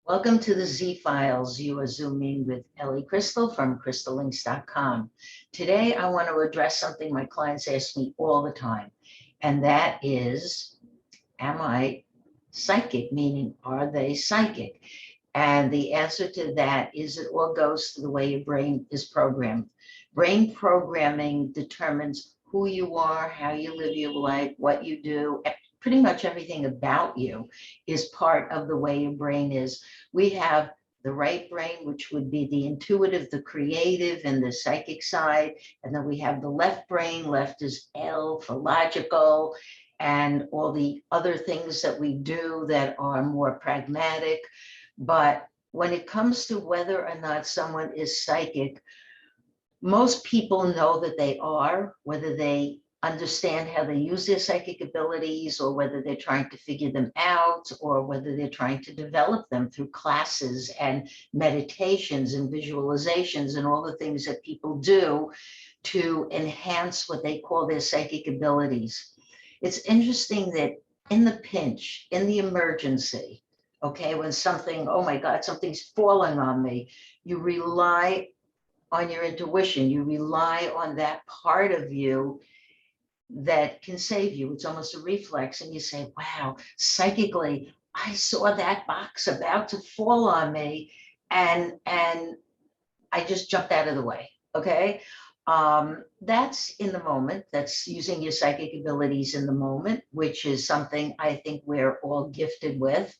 Welcome to the Z Files. You are Zooming with Ellie Crystal from crystallinks.com. Today, I want to address something my clients ask me all the time, and that is, am I psychic? Meaning, are they psychic? And the answer to that is it all goes to the way your brain is programmed. Brain programming determines who you are, how you live your life, what you do. Pretty much everything about you is part of the way your brain is. We have the right brain, which would be the intuitive, the creative, and the psychic side. And then we have the left brain. Left is L for logical, and all the other things that we do that are more pragmatic. But when it comes to whether or not someone is psychic, most people know that they are, whether they understand how they use their psychic abilities or whether they're trying to figure them out or whether they're trying to develop them through classes and meditations and visualizations and all the things that people do to enhance what they call their psychic abilities. It's interesting that in the pinch, in the emergency, okay, when something, oh my God, something's falling on me, you rely on your intuition. You rely on that part of you that can save you. It's almost a reflex. And you say, wow, psychically, I saw that box about to fall on me. And I just jumped out of the way. Okay. That's in the moment. That's using your psychic abilities in the moment, which is something I think we're all gifted with.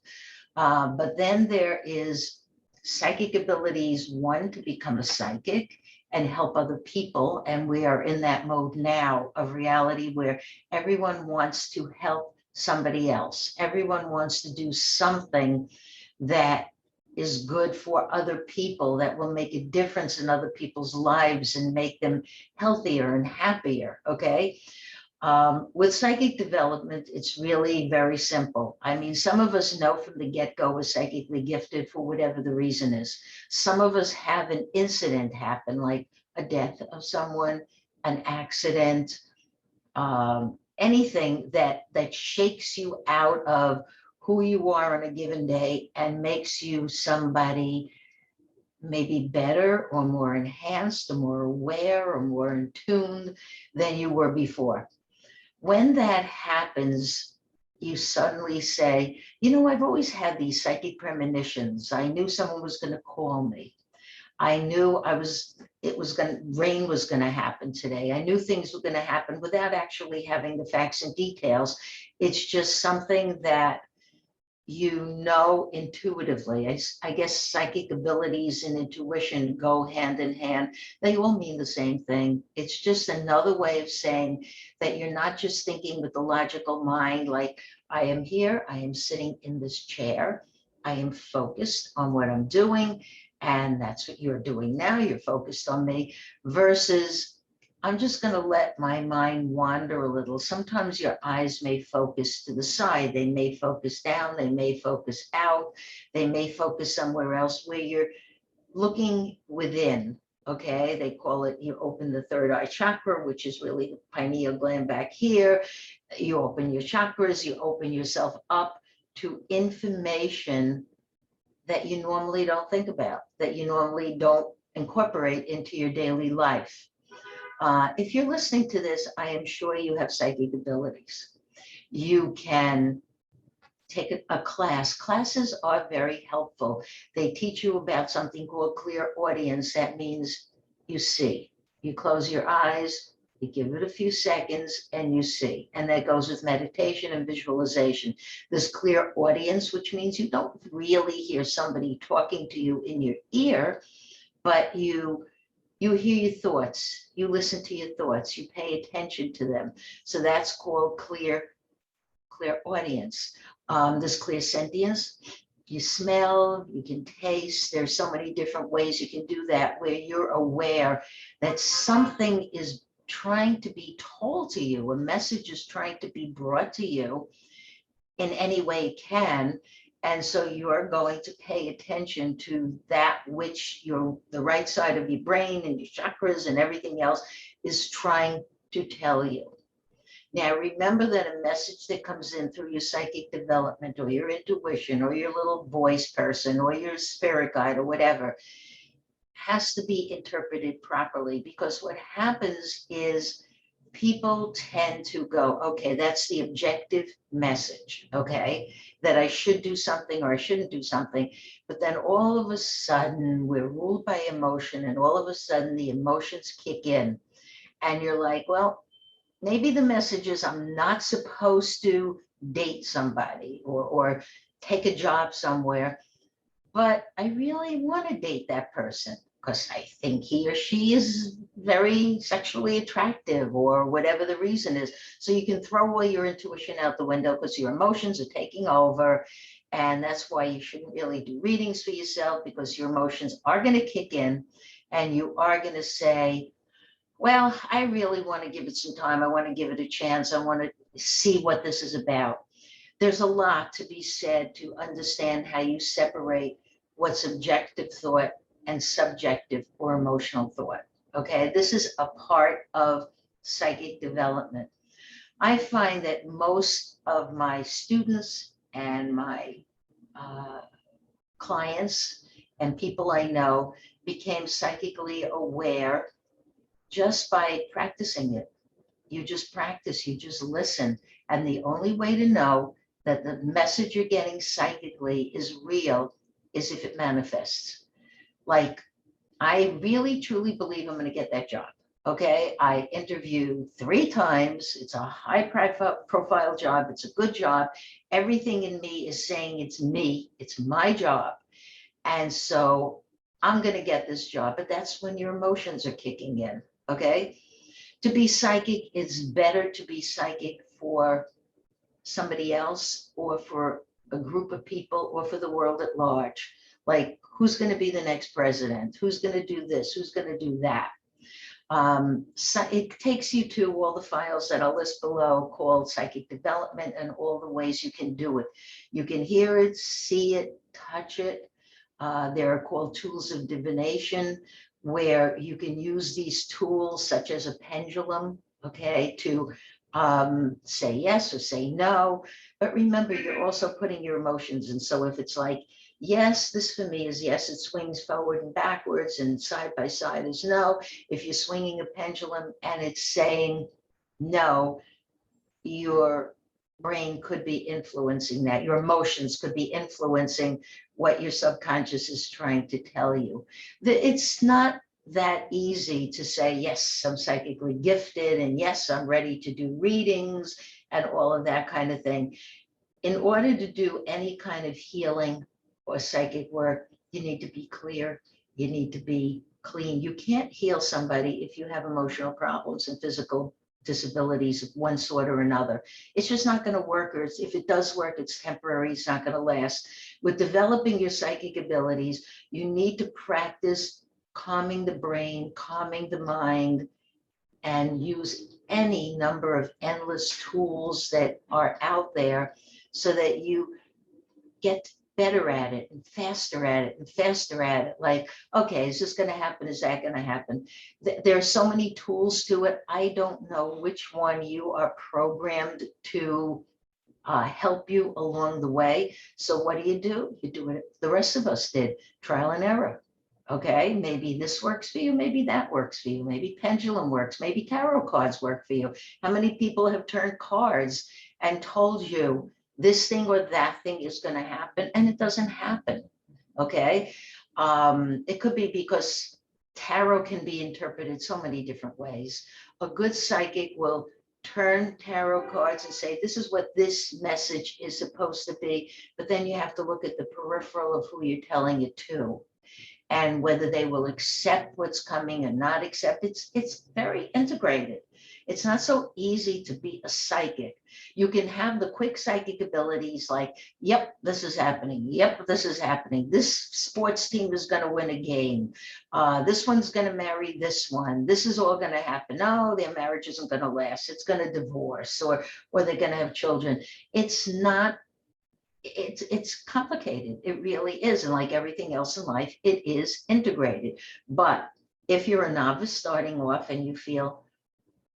But then there is psychic abilities, one, to become a psychic and help other people. And we are in that mode now of reality where everyone wants to help somebody else. Everyone wants to do something that is good for other people, that will make a difference in other people's lives and make them healthier and happier, okay? With psychic development, it's really very simple. I mean, some of us know from the get-go we're psychically gifted for whatever the reason is. Some of us have an incident happen, like a death of someone, an accident, anything that shakes you out of who you are on a given day and makes you somebody maybe better or more enhanced or more aware or more in tune than you were before. When that happens, you suddenly say, you know, I've always had these psychic premonitions. I knew someone was going to call me. I knew rain was going to happen today. I knew things were going to happen without actually having the facts and details. It's just something that you know intuitively. I guess psychic abilities and intuition go hand in hand. They all mean the same thing. It's just another way of saying that you're not just thinking with the logical mind, like, I am here, I am sitting in this chair, I am focused on what I'm doing, and that's what you're doing now. You're focused on me, versus I'm just going to let my mind wander a little. Sometimes your eyes may focus to the side. They may focus down. They may focus out. They may focus somewhere else where you're looking within. Okay. They call it, you open the third eye chakra, which is really the pineal gland back here. You open your chakras, you open yourself up to information that you normally don't think about, that you normally don't incorporate into your daily life. If you're listening to this, I am sure you have psychic abilities. You can take a class. Classes are very helpful. They teach you about something called clear audience. That means you see. You close your eyes, you give it a few seconds, and you see. And that goes with meditation and visualization. This clear audience, which means you don't really hear somebody talking to you in your ear, but you hear your thoughts, you listen to your thoughts, you pay attention to them. So that's called clear audience. This clear sentience, you smell, you can taste. There's so many different ways you can do that, where you're aware that something is trying to be told to you, a message is trying to be brought to you in any way it can. And so you are going to pay attention to that which the right side of your brain and your chakras and everything else is trying to tell you. Now, remember that a message that comes in through your psychic development or your intuition or your little voice person or your spirit guide or whatever has to be interpreted properly, because what happens is people tend to go, okay, that's the objective message, okay, that I should do something or I shouldn't do something. But then all of a sudden we're ruled by emotion, and all of a sudden the emotions kick in and you're like, well, maybe the message is I'm not supposed to date somebody or take a job somewhere, but I really want to date that person because I think he or she is very sexually attractive or whatever the reason is. So you can throw away your intuition out the window because your emotions are taking over. And that's why you shouldn't really do readings for yourself, because your emotions are going to kick in and you are going to say, well, I really want to give it some time. I want to give it a chance. I want to see what this is about. There's a lot to be said to understand how you separate what's objective thought and subjective or emotional thought. Okay, this is a part of psychic development. I find that most of my students and my uh, clients and people I know became psychically aware just by practicing it. You just practice, you just listen. And the only way to know that the message you're getting psychically is real is if it manifests. Like, I really truly believe I'm going to get that job. Okay. I interviewed 3 times. It's a high profile job. It's a good job. Everything in me is saying it's me, it's my job. And so I'm going to get this job. But that's when your emotions are kicking in. Okay. To be psychic, it's better to be psychic for somebody else or for a group of people or for the world at large. Like, who's going to be the next president? Who's going to do this? Who's going to do that? So it takes you to all the files that I'll list below called psychic development and all the ways you can do it. You can hear it, see it, touch it. There are called tools of divination, where you can use these tools such as a pendulum, okay, to say yes or say no. But remember, you're also putting your emotions in. So if it's like, yes, this for me is yes, it swings forward and backwards and side by side is no. If you're swinging a pendulum and it's saying no, your brain could be influencing that. Your emotions could be influencing what your subconscious is trying to tell you. It's not that easy to say, yes, I'm psychically gifted, and yes, I'm ready to do readings and all of that kind of thing. In order to do any kind of healing or psychic work, you need to be clear. You need to be clean. You can't heal somebody if you have emotional problems and physical disabilities of one sort or another. It's just not going to work, or if it does work, it's temporary. It's not going to last. With developing your psychic abilities, you need to practice calming the brain, calming the mind, and use any number of endless tools that are out there so that you get better at it and faster at it and faster at it. Like, okay, is this going to happen? Is that going to happen? There are so many tools to it. I don't know which one you are programmed to help you along the way. So what do? You do what the rest of us did, trial and error. Okay, maybe this works for you, maybe that works for you, maybe pendulum works, maybe tarot cards work for you. How many people have turned cards and told you this thing or that thing is going to happen, and it doesn't happen? Okay, it could be because tarot can be interpreted so many different ways. A good psychic will turn tarot cards and say, this is what this message is supposed to be, but then you have to look at the peripheral of who you're telling it to, and whether they will accept what's coming and not accept. It's very integrated. It's not so easy to be a psychic. You can have the quick psychic abilities like, yep, this is happening. Yep, this is happening. This sports team is going to win a game. This one's going to marry this one. This is all going to happen. No, their marriage isn't going to last. It's going to divorce, or they're going to have children. It's not. It's complicated. It really is. And like everything else in life, it is integrated. But if you're a novice starting off and you feel,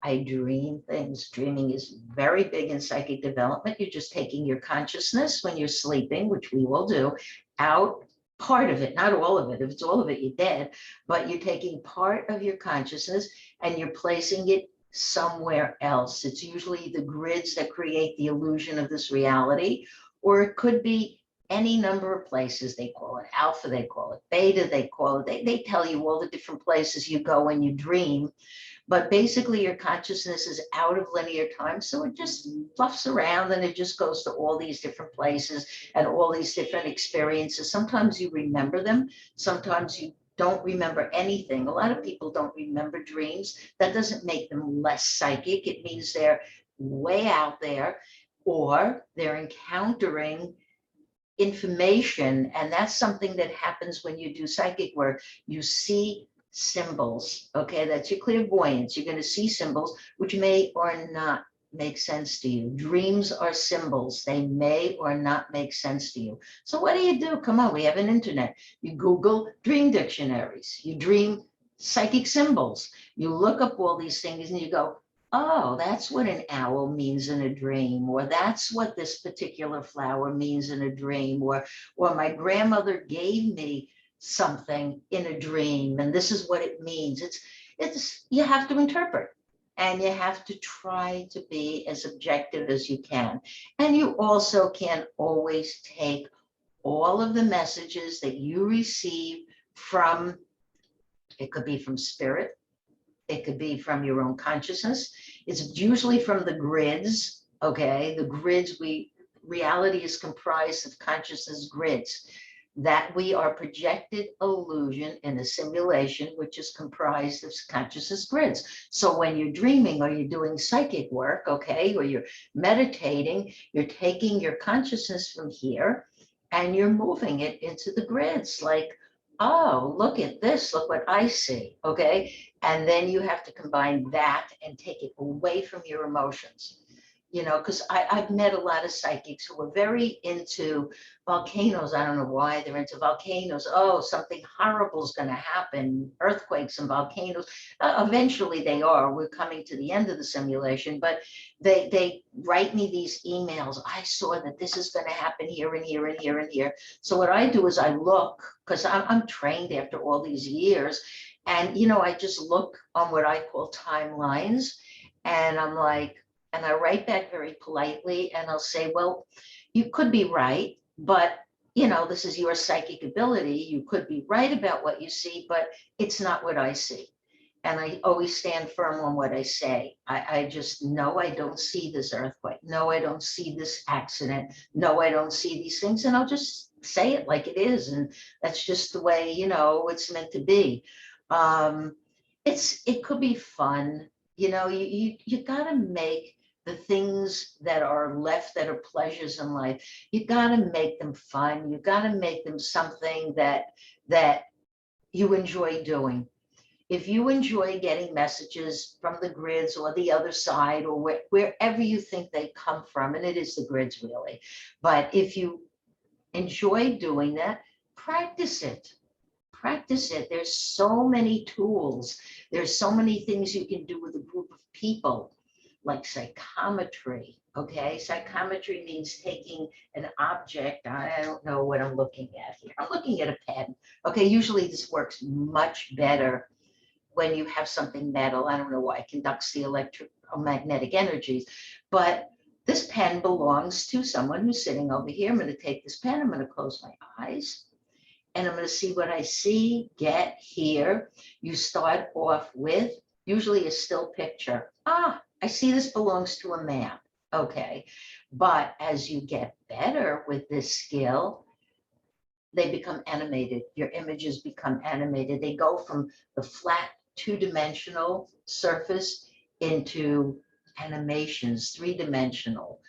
I dream things. Dreaming is very big in psychic development. You're just taking your consciousness when you're sleeping, which we will do, out part of it, not all of it. If it's all of it, you're dead, but you're taking part of your consciousness and you're placing it somewhere else. It's usually the grids that create the illusion of this reality, or it could be any number of places. They call it alpha, they call it beta, they call it, they tell you all the different places you go when you dream. But basically your consciousness is out of linear time. So it just fluffs around and it just goes to all these different places and all these different experiences. Sometimes you remember them, sometimes you don't remember anything. A lot of people don't remember dreams. That doesn't make them less psychic. It means they're way out there, or they're encountering information. And that's something that happens when you do psychic work. You see symbols, okay? That's your clairvoyance. You're going to see symbols which may or not make sense to you. Dreams are symbols. They may or not make sense to you. So what do? Come on, we have an internet. You Google dream dictionaries. You dream psychic symbols. You look up all these things and you go, oh, that's what an owl means in a dream, or that's what this particular flower means in a dream, or my grandmother gave me something in a dream, and this is what it means. It's you have to interpret, and you have to try to be as objective as you can. And you also can always take all of the messages that you receive from, it could be from spirit, it could be from your own consciousness. It's usually from the grids, okay? The grids, reality is comprised of consciousness grids, that we are projected illusion in a simulation, which is comprised of consciousness grids. So when you're dreaming or you're doing psychic work, okay, or you're meditating, you're taking your consciousness from here and you're moving it into the grids, like, oh, look at this, look what I see, okay? And then you have to combine that and take it away from your emotions. You know, because I've met a lot of psychics who are very into volcanoes. I don't know why they're into volcanoes. Oh, something horrible is going to happen, earthquakes and volcanoes. Eventually they are. We're coming to the end of the simulation, but they write me these emails. I saw that this is going to happen here and here and here and here. So what I do is I look, because I'm trained after all these years. And, you know, I just look on what I call timelines. And I'm like, and I write back very politely and I'll say, well, you could be right, but you know, this is your psychic ability. You could be right about what you see, but it's not what I see. And I always stand firm on what I say. I just know I don't see this earthquake. No, I don't see this accident. No, I don't see these things. And I'll just say it like it is. And that's just the way, you know, it's meant to be. It could be fun. You know, you gotta make the things that are left that are pleasures in life, you got to make them fun. You got to make them something that you enjoy doing. If you enjoy getting messages from the grids or the other side or wherever you think they come from, and it is the grids really, but if you enjoy doing that, practice it. Practice it. There's so many tools. There's so many things you can do with a group of people, like psychometry, okay? Psychometry means taking an object. I don't know what I'm looking at here. I'm looking at a pen, okay? Usually this works much better when you have something metal. I don't know why it conducts the electromagnetic energies, but this pen belongs to someone who's sitting over here. I'm going to take this pen, I'm going to close my eyes, and I'm going to see what I see, get, hear. You start off with usually a still picture. Ah, I see this belongs to a man. Okay. But as you get better with this skill, they become animated. Your images become animated. They go from the flat two-dimensional surface into animations, three-dimensional.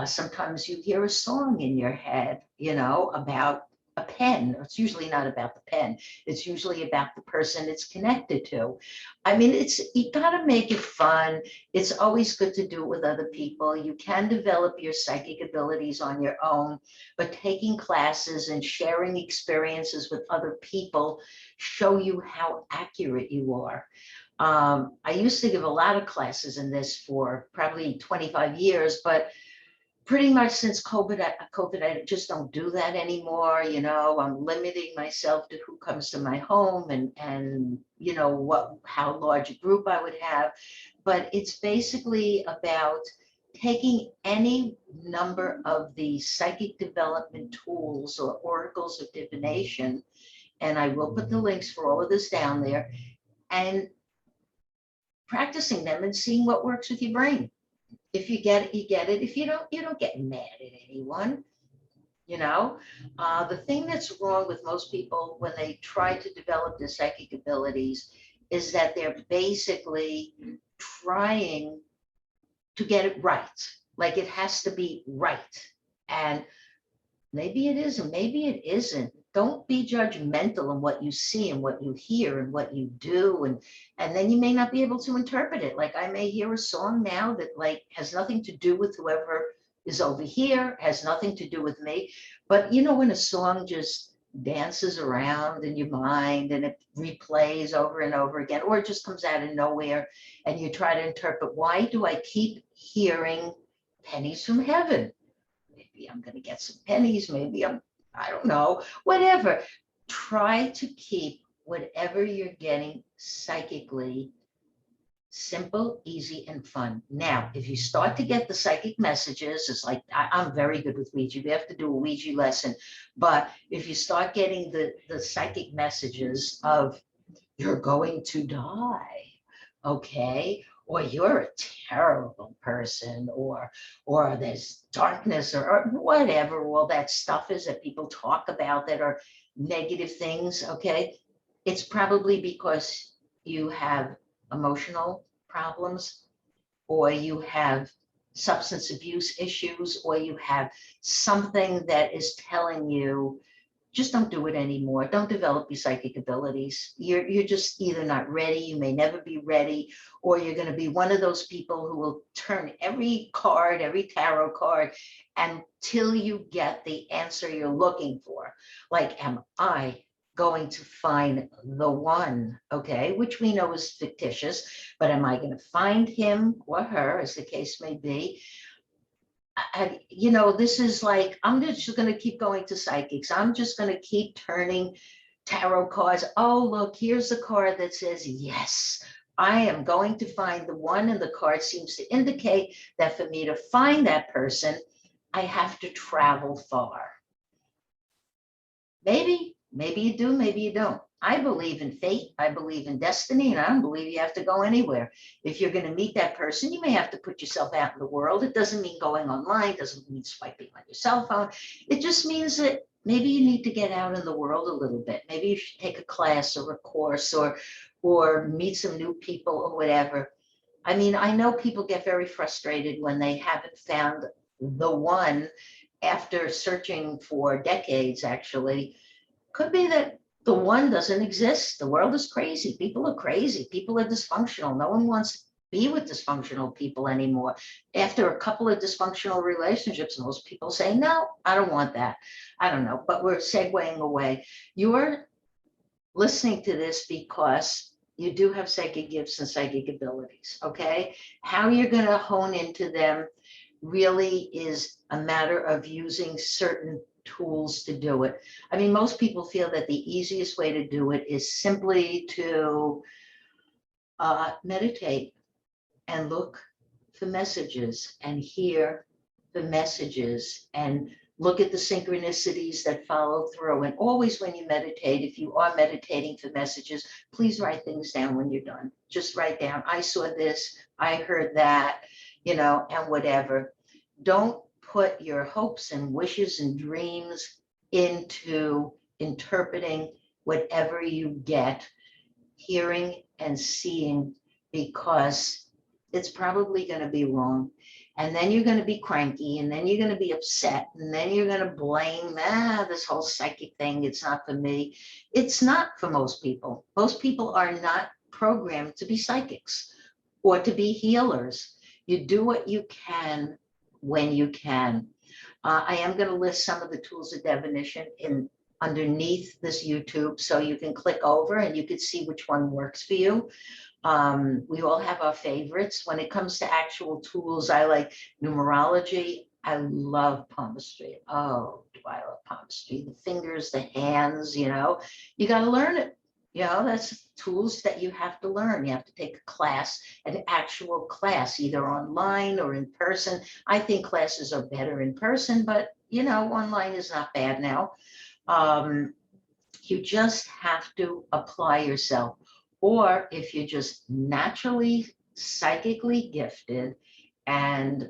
Sometimes you hear a song in your head, you know, about a pen. It's usually not about the pen. It's usually about the person it's connected to. I mean, you got to make it fun. It's always good to do it with other people. You can develop your psychic abilities on your own, but taking classes and sharing experiences with other people show you how accurate you are. I used to give a lot of classes in this for probably 25 years, but pretty much since COVID, I just don't do that anymore. You know, I'm limiting myself to who comes to my home and you know how large a group I would have. But it's basically about taking any number of the psychic development tools or oracles of divination, and I will put the links for all of this down there, and practicing them and seeing what works with your brain. If you get it, you get it. If you don't get mad at anyone. You know, the thing that's wrong with most people when they try to develop their psychic abilities is that they're basically trying to get it right. Like it has to be right. And maybe it is, and maybe it isn't. Don't be judgmental in what you see and what you hear and what you do, and then you may not be able to interpret it. Like I may hear a song now that like has nothing to do with whoever is over here, has nothing to do with me. But you know when a song just dances around in your mind and it replays over and over again, or it just comes out of nowhere, and you try to interpret, why do I keep hearing pennies from heaven? Maybe I'm going to get some pennies. Maybe I don't know, whatever. Try to keep whatever you're getting psychically simple, easy, and fun. Now, if you start to get the psychic messages, it's like, I'm very good with Ouija. We have to do a Ouija lesson. But if you start getting the psychic messages of you're going to die, okay, or you're a terrible person, or there's darkness, or whatever all that stuff is that people talk about that are negative things, okay, it's probably because you have emotional problems, or you have substance abuse issues, or you have something that is telling you just don't do it anymore. Don't develop your psychic abilities. You're just either not ready, you may never be ready, or you're going to be one of those people who will turn every card, every tarot card, until you get the answer you're looking for. Like, am I going to find the one? Okay, which we know is fictitious, but am I going to find him or her, as the case may be? You know, this is like, I'm just going to keep going to psychics. I'm just going to keep turning tarot cards. Oh, look, here's a card that says, yes, I am going to find the one. And the card seems to indicate that for me to find that person, I have to travel far. Maybe you do, maybe you don't. I believe in fate. I believe in destiny, and I don't believe you have to go anywhere. If you're going to meet that person, you may have to put yourself out in the world. It doesn't mean going online, doesn't mean swiping on your cell phone. It just means that maybe you need to get out in the world a little bit. Maybe you should take a class or a course, or meet some new people or whatever. I mean, I know people get very frustrated when they haven't found the one after searching for decades, actually. Could be that the one doesn't exist. The world is crazy. People are crazy. People are dysfunctional. No one wants to be with dysfunctional people anymore. After a couple of dysfunctional relationships, most people say, no, I don't want that. I don't know, but we're segueing away. You're listening to this because you do have psychic gifts and psychic abilities, okay? How you're going to hone into them really is a matter of using certain tools to do it. I mean, most people feel that the easiest way to do it is simply to meditate and look for messages and hear the messages and look at the synchronicities that follow through. And always when you meditate, if you are meditating for messages, please write things down when you're done. Just write down, I saw this, I heard that, you know, and whatever. Don't put your hopes and wishes and dreams into interpreting whatever you get, hearing and seeing, because it's probably going to be wrong. And then you're going to be cranky, and then you're going to be upset, and then you're going to blame, this whole psychic thing, it's not for me. It's not for most people. Most people are not programmed to be psychics or to be healers. You do what you can when you can. I am going to list some of the tools of divination in underneath this YouTube, so you can click over and you can see which one works for you. We all have our favorites. When it comes to actual tools, I like numerology. I love palmistry. Oh, do I love palmistry? The fingers, the hands, you got to learn it. That's tools that you have to learn. You have to take a class, an actual class, either online or in person. I think classes are better in person, but online is not bad now. You just have to apply yourself. Or if you're just naturally psychically gifted and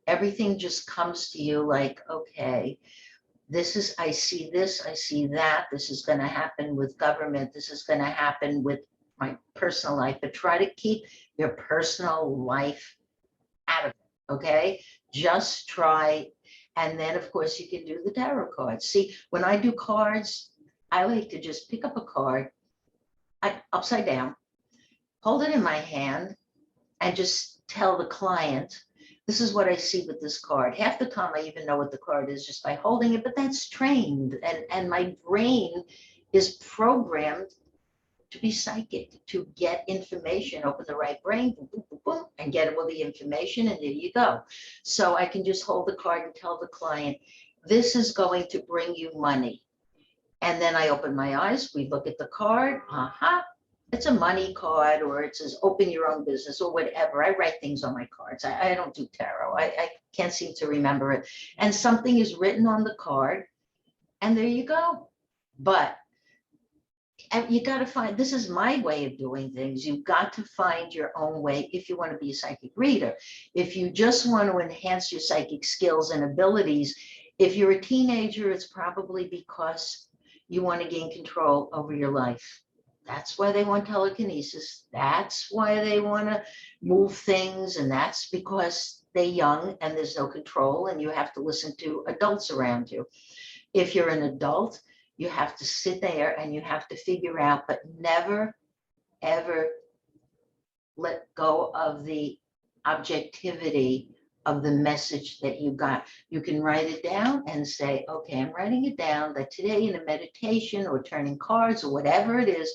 everything just comes to you like, okay, I see this, I see that, this is going to happen with government, this is going to happen with my personal life, but try to keep your personal life out of it, okay? Just try. And then, of course, you can do the tarot cards. See, when I do cards, I like to just pick up a card, upside down, hold it in my hand, and just tell the client, this is what I see with this card. Half the time I even know what the card is just by holding it, but that's trained. And my brain is programmed to be psychic, to get information, open the right brain, boom, boom, boom, boom, and get all the information, and there you go. So I can just hold the card and tell the client, this is going to bring you money. And then I open my eyes, we look at the card, it's a money card, or it says open your own business or whatever. I write things on my cards. I don't do tarot. I can't seem to remember it. And something is written on the card, and there you go. But you got to find, this is my way of doing things. You've got to find your own way if you want to be a psychic reader. If you just want to enhance your psychic skills and abilities, if you're a teenager, it's probably because you want to gain control over your life. That's why they want telekinesis. That's why they want to move things. And that's because they're young and there's no control and you have to listen to adults around you. If you're an adult, you have to sit there and you have to figure out, but never, ever let go of the objectivity of the message that you got. You can write it down and say, okay, I'm writing it down that today in a meditation or turning cards or whatever it is,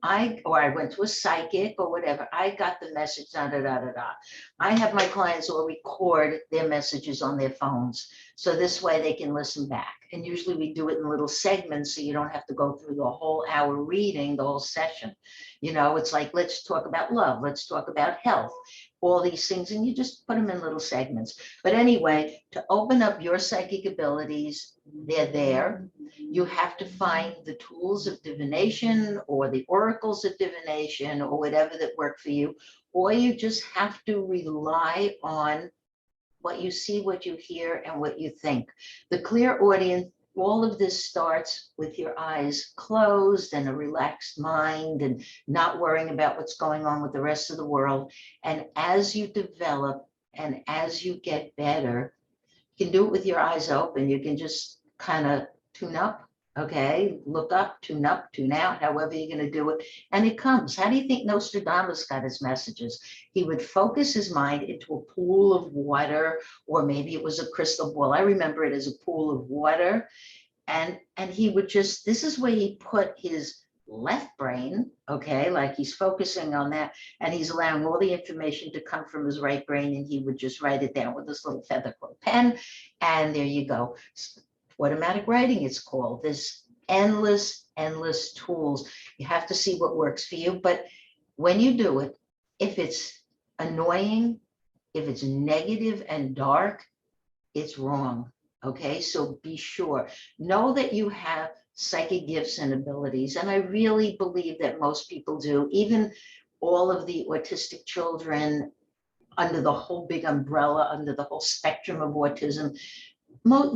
I went to a psychic or whatever, I got the message, da, da, da, da, da. I have my clients all record their messages on their phones. So this way they can listen back. And usually we do it in little segments so you don't have to go through the whole hour reading the whole session. It's like, let's talk about love. Let's talk about health, all these things. And you just put them in little segments. But anyway, to open up your psychic abilities, they're there. You have to find the tools of divination or the oracles of divination or whatever that work for you. Or you just have to rely on what you see, what you hear, and what you think. The clear audience, all of this starts with your eyes closed and a relaxed mind and not worrying about what's going on with the rest of the world. And as you develop and as you get better, you can do it with your eyes open. You can just kind of tune up, okay? Look up, tune out, however you're going to do it. And it comes. How do you think Nostradamus got his messages? He would focus his mind into a pool of water, or maybe it was a crystal ball. I remember it as a pool of water. And he would just, this is where he put his left brain, okay, like he's focusing on that, and he's allowing all the information to come from his right brain, and he would just write it down with this little feather quill pen, and there you go. Automatic writing, it's called. There's endless tools. You have to see what works for you, but when you do it, if it's annoying, if it's negative and dark, it's wrong, okay? So be sure. Know that you have psychic gifts and abilities, and I really believe that most people do. Even all of the autistic children, under the whole big umbrella, under the whole spectrum of autism,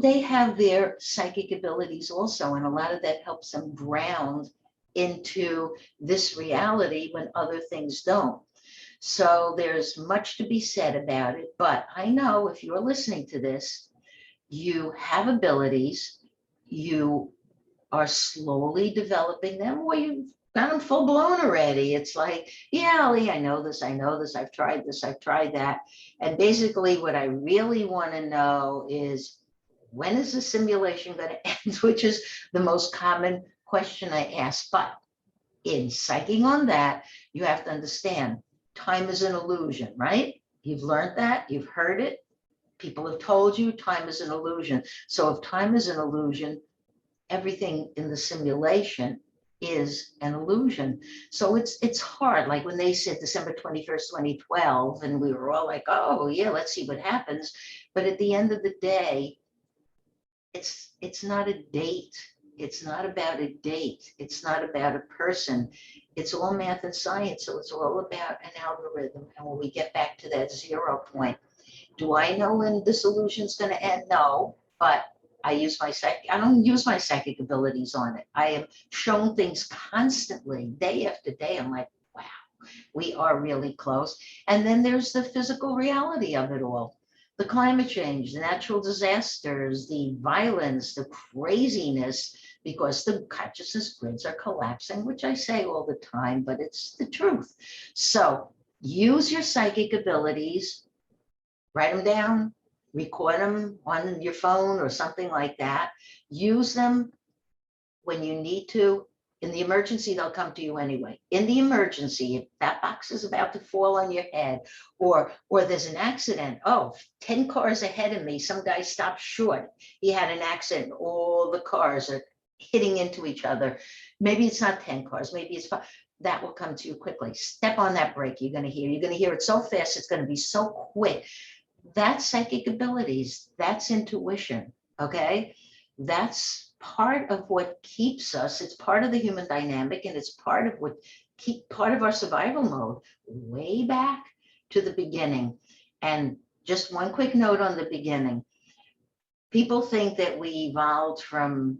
they have their psychic abilities also, and a lot of that helps them ground into this reality when other things don't. So there's much to be said about it, but I know if you're listening to this, you have abilities, you are slowly developing them, or you've got them full blown already. It's like, yeah, Ellie, I know this, I've tried this, I've tried that. And basically what I really want to know is, when is the simulation going to end? Which is the most common question I ask. But in psyching on that, you have to understand time is an illusion, right? You've learned that, you've heard it. People have told you time is an illusion. So if time is an illusion, everything in the simulation is an illusion. So it's hard. Like when they said December 21st, 2012, and we were all like, oh yeah, let's see what happens. But at the end of the day, it's not a date. It's not about a date. It's not about a person. It's all math and science. So it's all about an algorithm. And when we get back to that 0 point, do I know when this illusion is going to end? No, but I don't use my psychic abilities on it. I am shown things constantly, day after day. I'm like, wow, we are really close. And then there's the physical reality of it all. The climate change, the natural disasters, the violence, the craziness, because the consciousness grids are collapsing, which I say all the time, but it's the truth. So use your psychic abilities, write them down, record them on your phone or something like that. Use them when you need to. In the emergency, they'll come to you anyway. In the emergency, if that box is about to fall on your head, or there's an accident, 10 cars ahead of me, some guy stopped short. He had an accident, all the cars are hitting into each other. Maybe it's not 10 cars, maybe it's 5. That will come to you quickly. Step on that brake, you're gonna hear it so fast, it's gonna be so quick. That's psychic abilities, that's intuition, okay? That's part of what keeps us, it's part of the human dynamic, and it's part of part of our survival mode, way back to the beginning. And just one quick note on the beginning. People think that we evolved from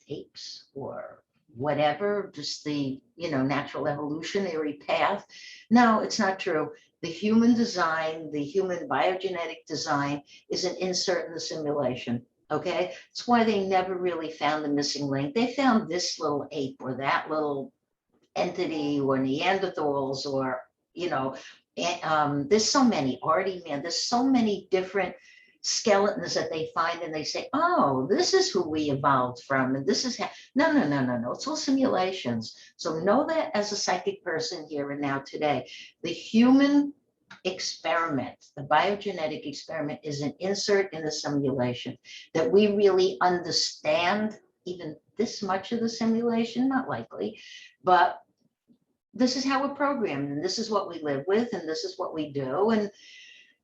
apes or whatever, just the natural evolutionary path. No, it's not true. The human design, the human biogenetic design is an insert in the simulation. Okay, that's why they never really found the missing link. They found this little ape or that little entity or Neanderthals or there's so many there's so many different skeletons that they find, and they say, oh, this is who we evolved from, and this is how. No, it's all simulations. So know that as a psychic person here and now today, the human experiment, the biogenetic experiment, is an insert in the simulation. That we really understand even this much of the simulation, not likely, but this is how we're programmed, and this is what we live with, and this is what we do. And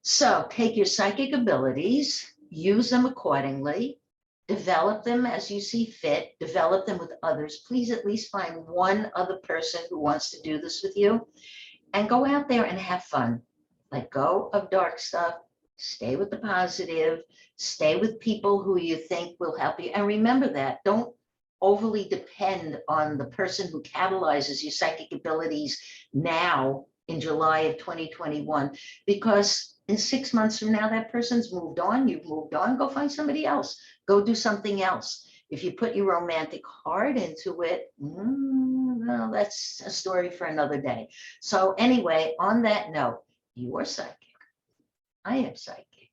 so take your psychic abilities, use them accordingly, develop them as you see fit, develop them with others. Please at least find one other person who wants to do this with you, and go out there and have fun. Let go of dark stuff, stay with the positive, stay with people who you think will help you. And remember that, don't overly depend on the person who catalyzes your psychic abilities now in July of 2021, because in 6 months from now, that person's moved on, you've moved on, go find somebody else, go do something else. If you put your romantic heart into it, well, that's a story for another day. So anyway, on that note, you are psychic, I am psychic.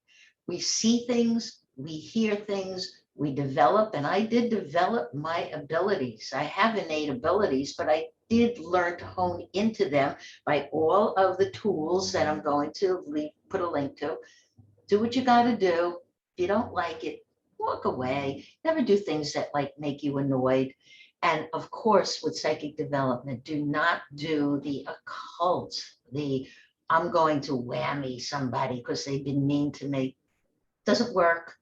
We see things, we hear things, we develop, and I did develop my abilities. I have innate abilities, but I did learn to hone into them by all of the tools that I'm going to put a link to. Do what you got to do. If you don't like it, walk away. Never do things that make you annoyed. And of course, with psychic development, do not do the occult, I'm going to whammy somebody because they've been mean to me. Doesn't work.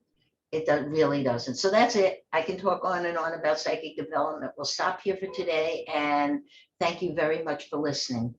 It really doesn't. So that's it. I can talk on and on about psychic development. We'll stop here for today, and thank you very much for listening.